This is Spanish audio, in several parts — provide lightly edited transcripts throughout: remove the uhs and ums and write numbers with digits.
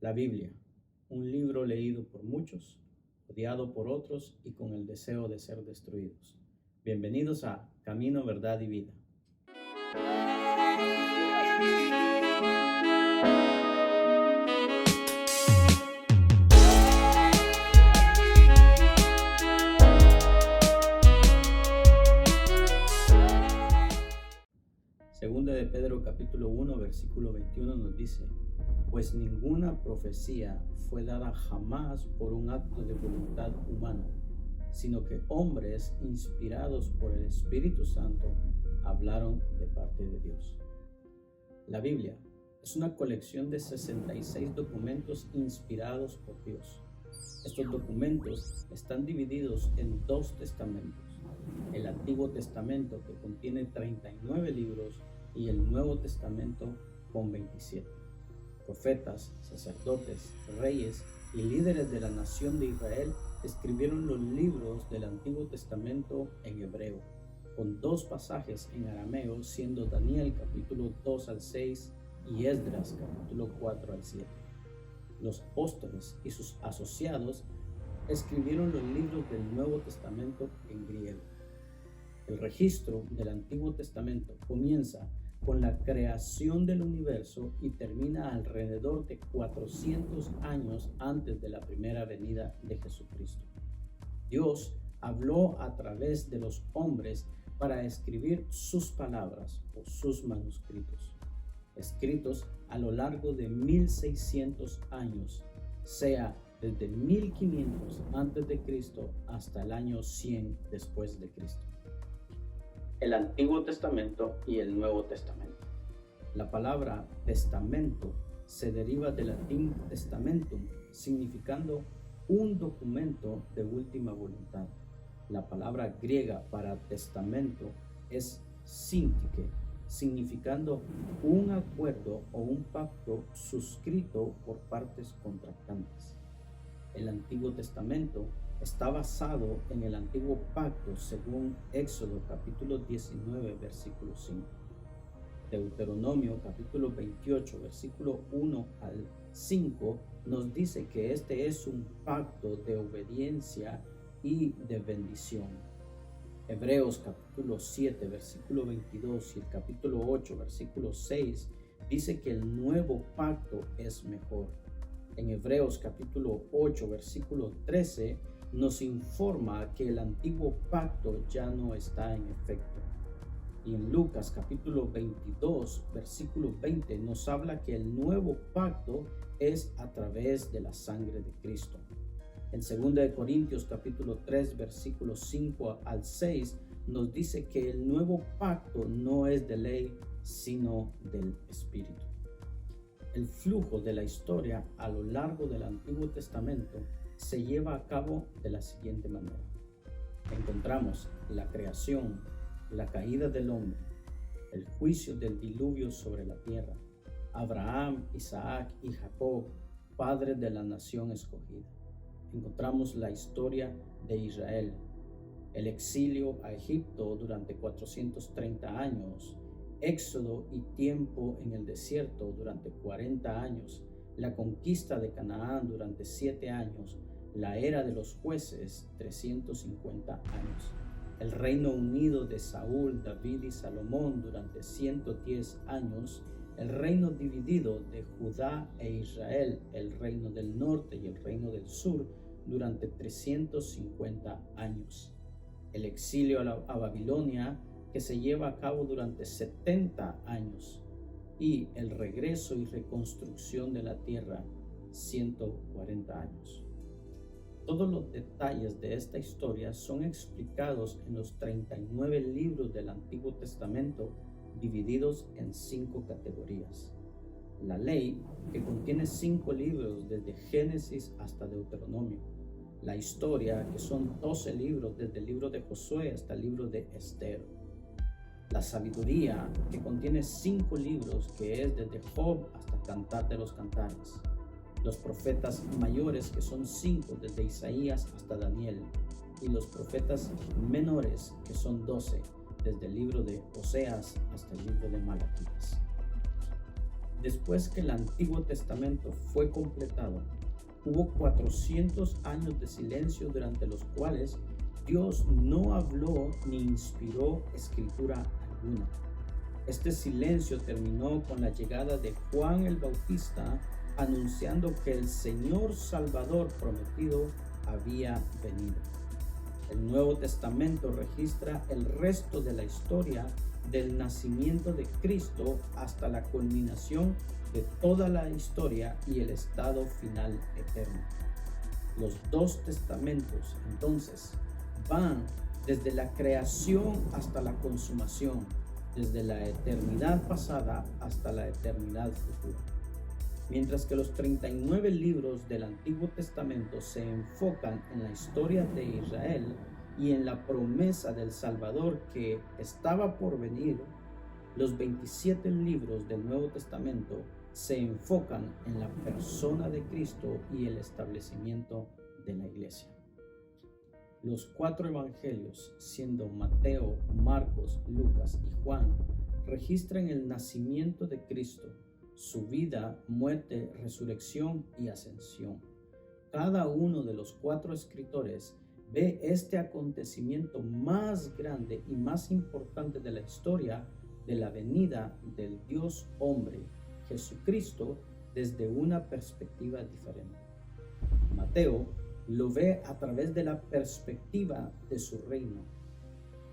La Biblia, un libro leído por muchos, odiado por otros y con el deseo de ser destruidos. Bienvenidos a Camino, Verdad y Vida. Segunda de Pedro capítulo 1 versículo 21 nos dice: pues ninguna profecía fue dada jamás por un acto de voluntad humana, sino que hombres inspirados por el Espíritu Santo hablaron de parte de Dios. La Biblia es una colección de 66 documentos inspirados por Dios. Estos documentos están divididos en dos testamentos: el Antiguo Testamento, que contiene 39 libros, y el Nuevo Testamento con 27. Profetas, sacerdotes, reyes y líderes de la nación de Israel escribieron los libros del Antiguo Testamento en hebreo, con dos pasajes en arameo, siendo Daniel capítulo 2 al 6 y Esdras capítulo 4 al 7. Los apóstoles y sus asociados escribieron los libros del Nuevo Testamento en griego. El registro del Antiguo Testamento comienza con la creación del universo y termina alrededor de 400 años antes de la primera venida de Jesucristo. Dios habló a través de los hombres para escribir sus palabras o sus manuscritos, escritos a lo largo de 1600 años, sea desde 1500 antes de Cristo hasta el año 100 después de Cristo. El Antiguo Testamento y el Nuevo Testamento. La palabra testamento se deriva del latín testamentum, significando un documento de última voluntad. La palabra griega para testamento es syntike, significando un acuerdo o un pacto suscrito por partes contractantes. El Antiguo Testamento está basado en el Antiguo Pacto según Éxodo capítulo 19 versículo 5. Deuteronomio capítulo 28 versículo 1 al 5 nos dice que este es un pacto de obediencia y de bendición. Hebreos capítulo 7 versículo 22 y el capítulo 8 versículo 6 dice que el nuevo pacto es mejor. En Hebreos capítulo 8 versículo 13 nos informa que el antiguo pacto ya no está en efecto. Y en Lucas capítulo 22 versículo 20 nos habla que el nuevo pacto es a través de la sangre de Cristo. En 2 Corintios capítulo 3 versículos 5 al 6 nos dice que el nuevo pacto no es de ley, sino del Espíritu. El flujo de la historia a lo largo del Antiguo Testamento se lleva a cabo de la siguiente manera. Encontramos la creación, la caída del hombre, el juicio del diluvio sobre la tierra, Abraham, Isaac y Jacob, padres de la nación escogida. Encontramos la historia de Israel, el exilio a Egipto durante 430 años, Éxodo y tiempo en el desierto durante 40 años, la conquista de Canaán durante 7 años, la era de los jueces 350 años, el reino unido de Saúl, David y Salomón durante 110 años, el reino dividido de Judá e Israel, el reino del norte y el reino del sur durante 350 años, el exilio a Babilonia que se lleva a cabo durante 70 años y el regreso y reconstrucción de la tierra 140 años. Todos los detalles de esta historia son explicados en los 39 libros del Antiguo Testamento, divididos en 5 categorías. La ley, que contiene 5 libros desde Génesis hasta Deuteronomio. La historia, que son 12 libros desde el libro de Josué hasta el libro de Esther. La sabiduría, que contiene 5 libros, que es desde Job hasta Cantar de los Cantares. Los profetas mayores, que son 5 desde Isaías hasta Daniel, y los profetas menores, que son 12 desde el libro de Oseas hasta el libro de Malaquías. Después que el Antiguo Testamento fue completado, hubo 400 años de silencio durante los cuales Dios no habló ni inspiró escritura alguna. Este silencio terminó con la llegada de Juan el Bautista, anunciando que el Señor Salvador prometido había venido. El Nuevo Testamento registra el resto de la historia del nacimiento de Cristo hasta la culminación de toda la historia y el estado final eterno. Los dos testamentos, entonces, van desde la creación hasta la consumación, desde la eternidad pasada hasta la eternidad futura. Mientras que los 39 libros del Antiguo Testamento se enfocan en la historia de Israel y en la promesa del Salvador que estaba por venir, los 27 libros del Nuevo Testamento se enfocan en la persona de Cristo y el establecimiento de la iglesia. Los 4 evangelios, siendo Mateo, Marcos, Lucas y Juan, registran el nacimiento de Cristo, su vida, muerte, resurrección y ascensión. Cada uno de los 4 escritores ve este acontecimiento más grande y más importante de la historia de la venida del Dios hombre, Jesucristo, desde una perspectiva diferente. Mateo lo ve a través de la perspectiva de su reino.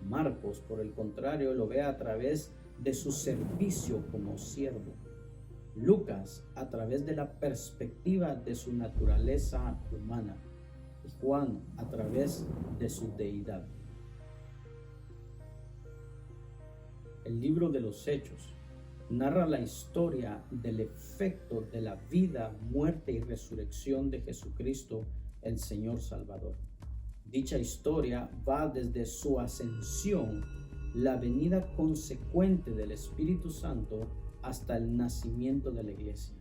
Marcos, por el contrario, lo ve a través de su servicio como siervo. Lucas, a través de la perspectiva de su naturaleza humana. Y Juan, a través de su deidad. El libro de los Hechos narra la historia del efecto de la vida, muerte y resurrección de Jesucristo, el Señor Salvador. Dicha historia va desde su ascensión, la venida consecuente del Espíritu Santo, hasta el nacimiento de la iglesia.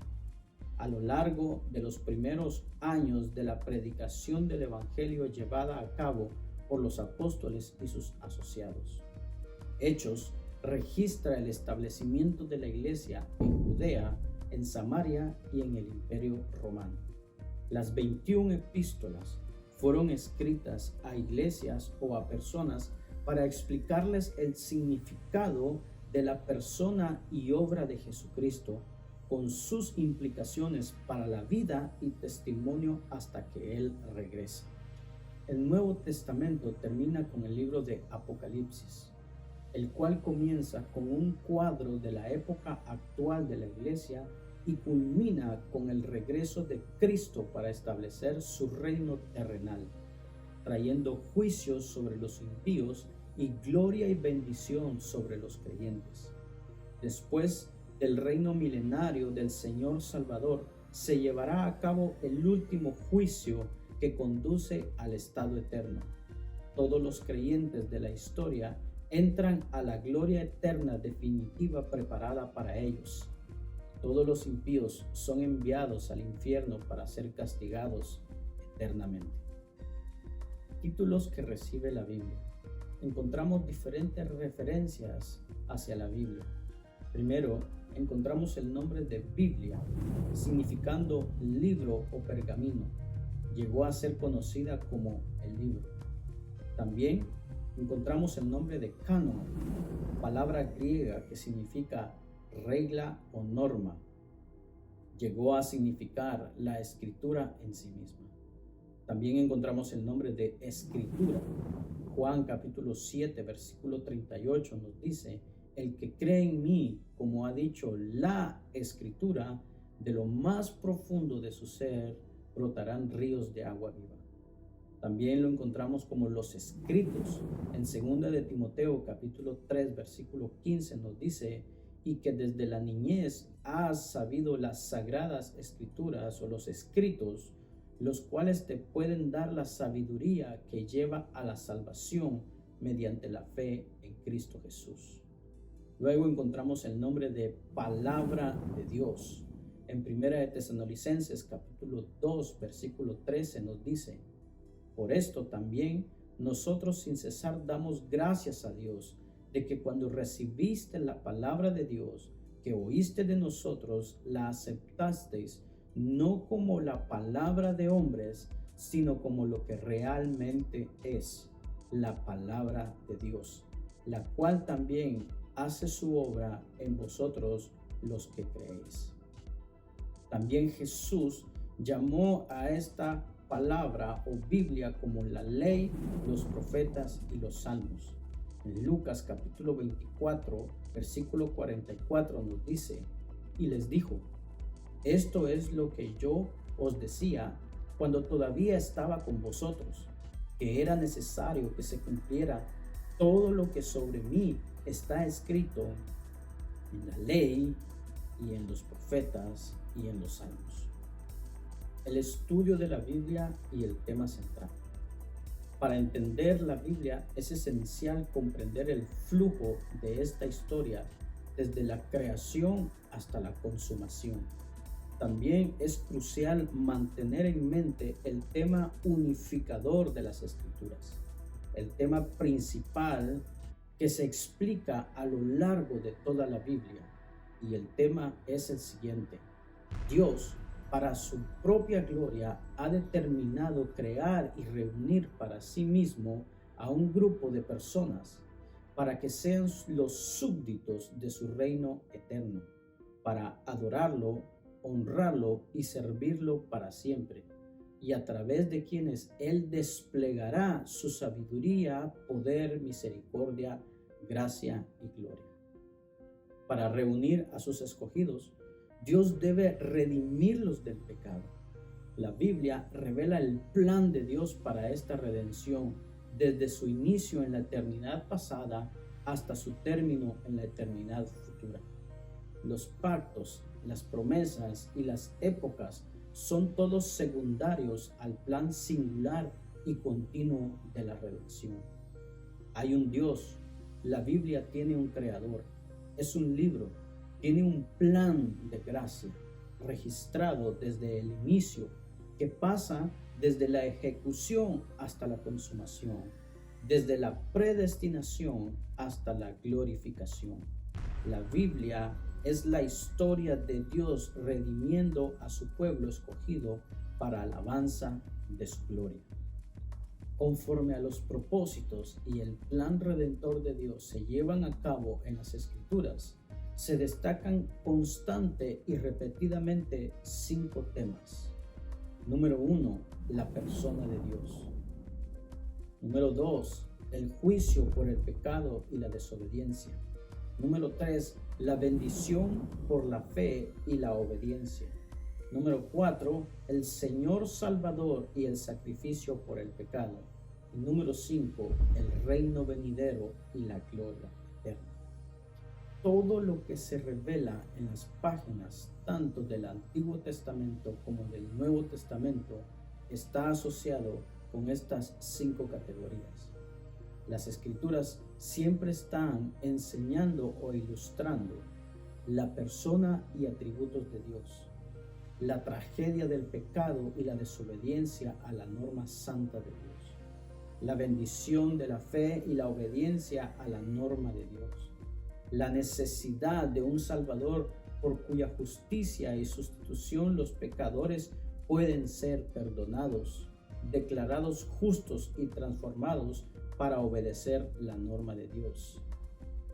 A lo largo de los primeros años de la predicación del Evangelio llevada a cabo por los apóstoles y sus asociados. Hechos registra el establecimiento de la iglesia en Judea, en Samaria y en el Imperio Romano. Las 21 epístolas fueron escritas a iglesias o a personas para explicarles el significado de la persona y obra de Jesucristo, con sus implicaciones para la vida y testimonio hasta que Él regrese. El Nuevo Testamento termina con el libro de Apocalipsis, el cual comienza con un cuadro de la época actual de la iglesia y culmina con el regreso de Cristo para establecer su reino terrenal, trayendo juicios sobre los impíos y gloria y bendición sobre los creyentes. Después del reino milenario del Señor Salvador, se llevará a cabo el último juicio que conduce al estado eterno. Todos los creyentes de la historia entran a la gloria eterna definitiva preparada para ellos. Todos los impíos son enviados al infierno para ser castigados eternamente. Títulos que recibe la Biblia. Encontramos diferentes referencias hacia la Biblia. Primero, encontramos el nombre de Biblia, significando libro o pergamino. Llegó a ser conocida como el libro. También encontramos el nombre de canon, palabra griega que significa regla o norma. Llegó a significar la escritura en sí misma. También encontramos el nombre de escritura. Juan capítulo 7, versículo 38 nos dice: el que cree en mí, como ha dicho la escritura, de lo más profundo de su ser brotarán ríos de agua viva. También lo encontramos como los escritos. En 2 de Timoteo capítulo 3 versículo 15 nos dice: y que desde la niñez has sabido las sagradas escrituras o los escritos, los cuales te pueden dar la sabiduría que lleva a la salvación mediante la fe en Cristo Jesús. Luego encontramos el nombre de palabra de Dios. En 1 de Tesalonicenses capítulo 2 versículo 13 nos dice: por esto también nosotros sin cesar damos gracias a Dios de que cuando recibiste la palabra de Dios, que oíste de nosotros la aceptasteis no como la palabra de hombres, sino como lo que realmente es, la palabra de Dios, la cual también hace su obra en vosotros los que creéis. También Jesús llamó a esta palabra o Biblia como la ley, los profetas y los salmos. En Lucas capítulo 24, versículo 44 nos dice, y les dijo, esto es lo que yo os decía cuando todavía estaba con vosotros, que era necesario que se cumpliera todo lo que sobre mí está escrito en la ley y en los profetas y en los salmos. El estudio de la Biblia y el tema central. Para entender la Biblia es esencial comprender el flujo de esta historia desde la creación hasta la consumación. También es crucial mantener en mente el tema unificador de las Escrituras, el tema principal que se explica a lo largo de toda la Biblia. Y el tema es el siguiente: Dios, para su propia gloria, ha determinado crear y reunir para sí mismo a un grupo de personas para que sean los súbditos de su reino eterno, para adorarlo, honrarlo y servirlo para siempre, y a través de quienes Él desplegará su sabiduría, poder, misericordia, gracia y gloria. Para reunir a sus escogidos, Dios debe redimirlos del pecado. La Biblia revela el plan de Dios para esta redención desde su inicio en la eternidad pasada hasta su término en la eternidad futura. Los pactos, las promesas y las épocas son todos secundarios al plan singular y continuo de la redención. Hay un Dios, la Biblia tiene un creador, es un libro, tiene un plan de gracia registrado desde el inicio que pasa desde la ejecución hasta la consumación, desde la predestinación hasta la glorificación. La Biblia es la historia de Dios redimiendo a su pueblo escogido para alabanza de su gloria. Conforme a los propósitos y el plan redentor de Dios se llevan a cabo en las Escrituras, se destacan constante y repetidamente 5 temas. Número 1, la persona de Dios. Número 2, el juicio por el pecado y la desobediencia. Número 3, la bendición por la fe y la obediencia. Número 4, el Señor Salvador y el sacrificio por el pecado. Y número 5, el reino venidero y la gloria eterna. Todo lo que se revela en las páginas tanto del Antiguo Testamento como del Nuevo Testamento está asociado con estas 5 categorías. Las Escrituras siempre están enseñando o ilustrando la persona y atributos de Dios, la tragedia del pecado y la desobediencia a la norma santa de Dios, la bendición de la fe y la obediencia a la norma de Dios, la necesidad de un Salvador por cuya justicia y sustitución los pecadores pueden ser perdonados, declarados justos y transformados para obedecer la norma de Dios,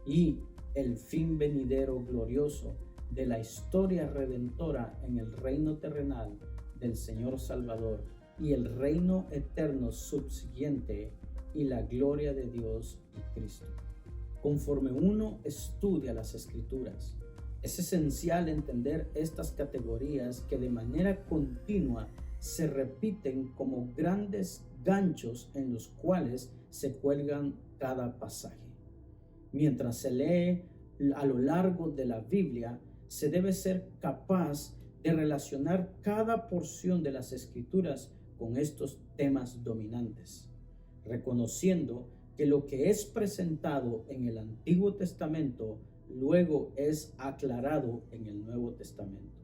y el fin venidero glorioso de la historia redentora en el reino terrenal del Señor Salvador y el reino eterno subsiguiente y la gloria de Dios y Cristo. Conforme uno estudia las Escrituras, es esencial entender estas categorías que de manera continua se repiten como grandes ganchos en los cuales se cuelgan cada pasaje. Mientras se lee a lo largo de la Biblia, se debe ser capaz de relacionar cada porción de las Escrituras con estos temas dominantes, reconociendo que lo que es presentado en el Antiguo Testamento luego es aclarado en el Nuevo Testamento.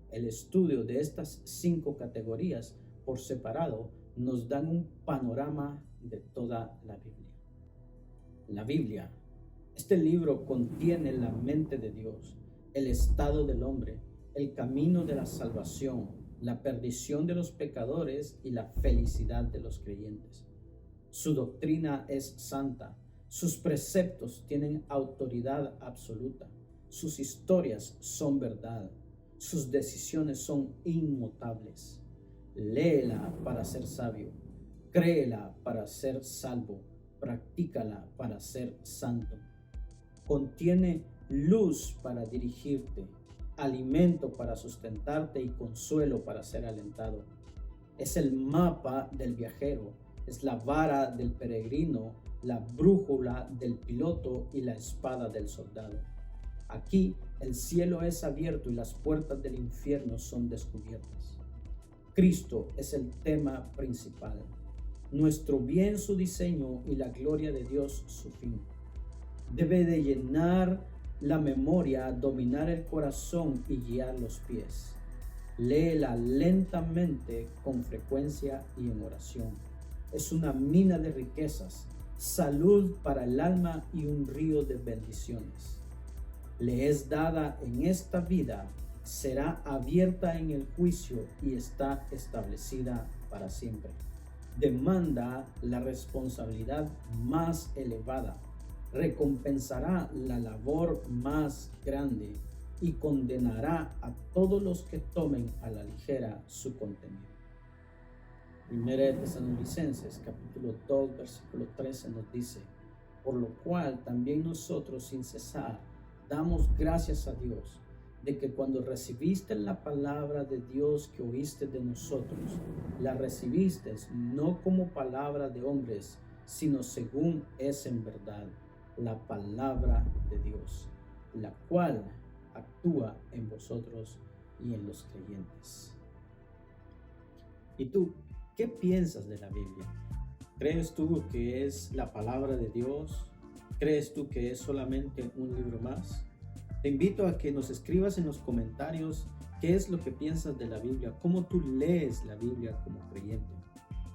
El estudio de estas 5 categorías por separado nos dan un panorama de toda la Biblia. La Biblia, este libro contiene la mente de Dios, el estado del hombre, el camino de la salvación, la perdición de los pecadores y la felicidad de los creyentes. Su doctrina es santa, sus preceptos tienen autoridad absoluta, sus historias son verdad, sus decisiones son inmutables. Léela para ser sabio, créela para ser salvo, practícala para ser santo. Contiene luz para dirigirte, alimento para sustentarte y consuelo para ser alentado. Es el mapa del viajero, es la vara del peregrino, la brújula del piloto y la espada del soldado. Aquí el cielo es abierto y las puertas del infierno son descubiertas. Cristo es el tema principal, nuestro bien su diseño y la gloria de Dios su fin. Debe de llenar la memoria, dominar el corazón y guiar los pies. Léela lentamente, con frecuencia y en oración. Es una mina de riquezas, salud para el alma y un río de bendiciones. Le es dada en esta vida, será abierta en el juicio y está establecida para siempre. Demanda la responsabilidad más elevada, recompensará la labor más grande y condenará a todos los que tomen a la ligera su contenido. Primera de Tesalonicenses, capítulo 2, versículo 13 nos dice: por lo cual también nosotros sin cesar damos gracias a Dios de que cuando recibiste la palabra de Dios que oíste de nosotros, la recibiste no como palabra de hombres, sino según es en verdad la palabra de Dios, la cual actúa en vosotros y en los creyentes. ¿Y tú, qué piensas de la Biblia? ¿Crees tú que es la palabra de Dios? ¿Crees tú que es solamente un libro más? Te invito a que nos escribas en los comentarios qué es lo que piensas de la Biblia, cómo tú lees la Biblia como creyente.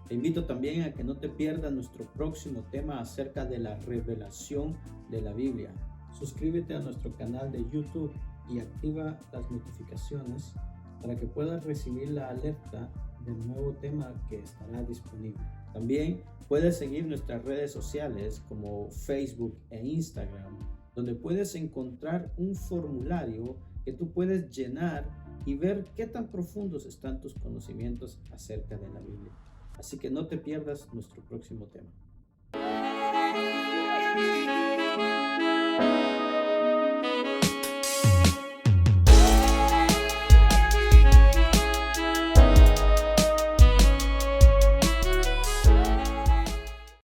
Te invito también a que no te pierdas nuestro próximo tema acerca de la revelación de la Biblia. Suscríbete a nuestro canal de YouTube y activa las notificaciones para que puedas recibir la alerta del nuevo tema que estará disponible. También puedes seguir nuestras redes sociales como Facebook e Instagram, donde puedes encontrar un formulario que tú puedes llenar y ver qué tan profundos están tus conocimientos acerca de la Biblia. Así que no te pierdas nuestro próximo tema.